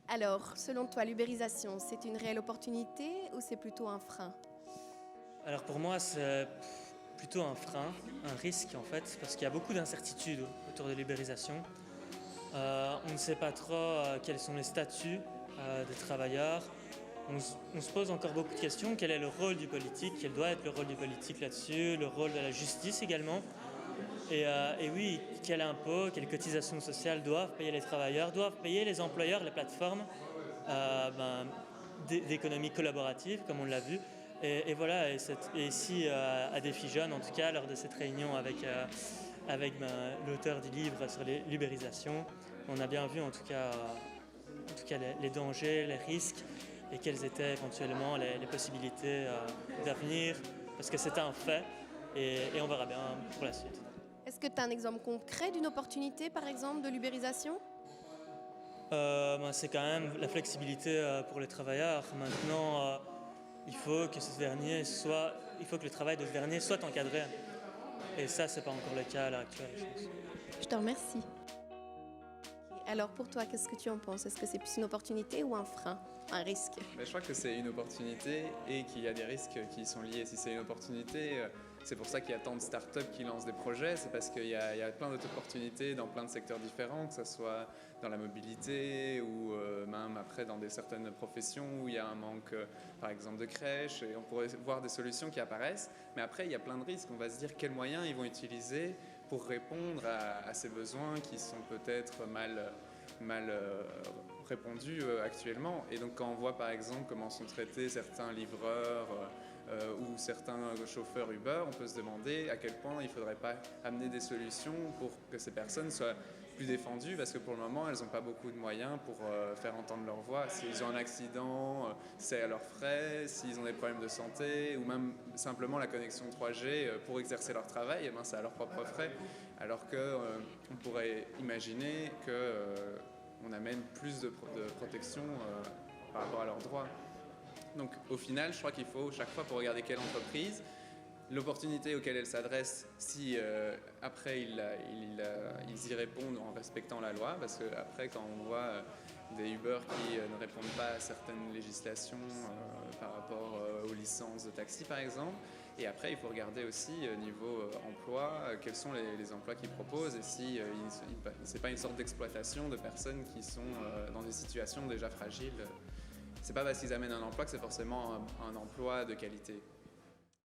Alors, selon toi, l'ubérisation, c'est une réelle opportunité ou c'est plutôt un frein? Alors pour moi, c'est plutôt un frein, un risque en fait, parce qu'il y a beaucoup d'incertitudes autour de l'ubérisation. On ne sait pas trop quels sont les statuts des travailleurs. On se pose encore beaucoup de questions. Quel est le rôle du politique? Quel doit être le rôle du politique là-dessus? Le rôle de la justice également. Et oui, quel impôt, quelles cotisations sociales doivent payer les travailleurs, doivent payer les employeurs, les plateformes d'économie collaborative, comme on l'a vu. Et voilà, et ici à Défi Jeunes, en tout cas, lors de cette réunion avec l'auteur du livre sur l'ubérisation, on a bien vu en tout cas les dangers, les risques et quelles étaient éventuellement les possibilités d'avenir, parce que c'est un fait et on verra bien pour la suite. Est-ce que tu as un exemple concret d'une opportunité, par exemple, de l'ubérisation? C'est quand même la flexibilité pour les travailleurs. Maintenant, il faut que le travail de ce dernier soit encadré. Et ça, c'est pas encore le cas à l'heure actuelle, je pense. Je te remercie. Alors pour toi, qu'est-ce que tu en penses? Est-ce que c'est plus une opportunité ou un frein, un risque? Je crois que c'est une opportunité et qu'il y a des risques qui y sont liés. Si c'est une opportunité, c'est pour ça qu'il y a tant de startups qui lancent des projets, c'est parce qu'il y a plein d'opportunités dans plein de secteurs différents, que ce soit dans la mobilité ou même après dans certaines professions où il y a un manque, par exemple, de crèches, et on pourrait voir des solutions qui apparaissent. Mais après, il y a plein de risques. On va se dire quels moyens ils vont utiliser pour répondre à ces besoins qui sont peut-être mal répondus actuellement. Et donc quand on voit par exemple comment sont traités certains livreurs ou certains chauffeurs Uber, on peut se demander à quel point il ne faudrait pas amener des solutions pour que ces personnes soient plus défendues, parce que pour le moment elles n'ont pas beaucoup de moyens pour faire entendre leur voix. S'ils ont un accident, c'est à leurs frais. S'ils ont des problèmes de santé ou même simplement la connexion 3G pour exercer leur travail, c'est à leurs propres frais. Alors qu'on pourrait imaginer qu'on amène plus de protection par rapport à leurs droits. Donc au final, je crois qu'il faut chaque fois, pour regarder quelle entreprise, l'opportunité auquel elle s'adresse, si après ils y répondent en respectant la loi, parce qu'après quand on voit des Uber qui ne répondent pas à certaines législations par rapport aux licences de taxi par exemple, et après il faut regarder aussi niveau emploi, quels sont les emplois qu'ils proposent et si c'est pas une sorte d'exploitation de personnes qui sont dans des situations déjà fragiles. C'est pas parce qu'ils amènent un emploi que c'est forcément un emploi de qualité.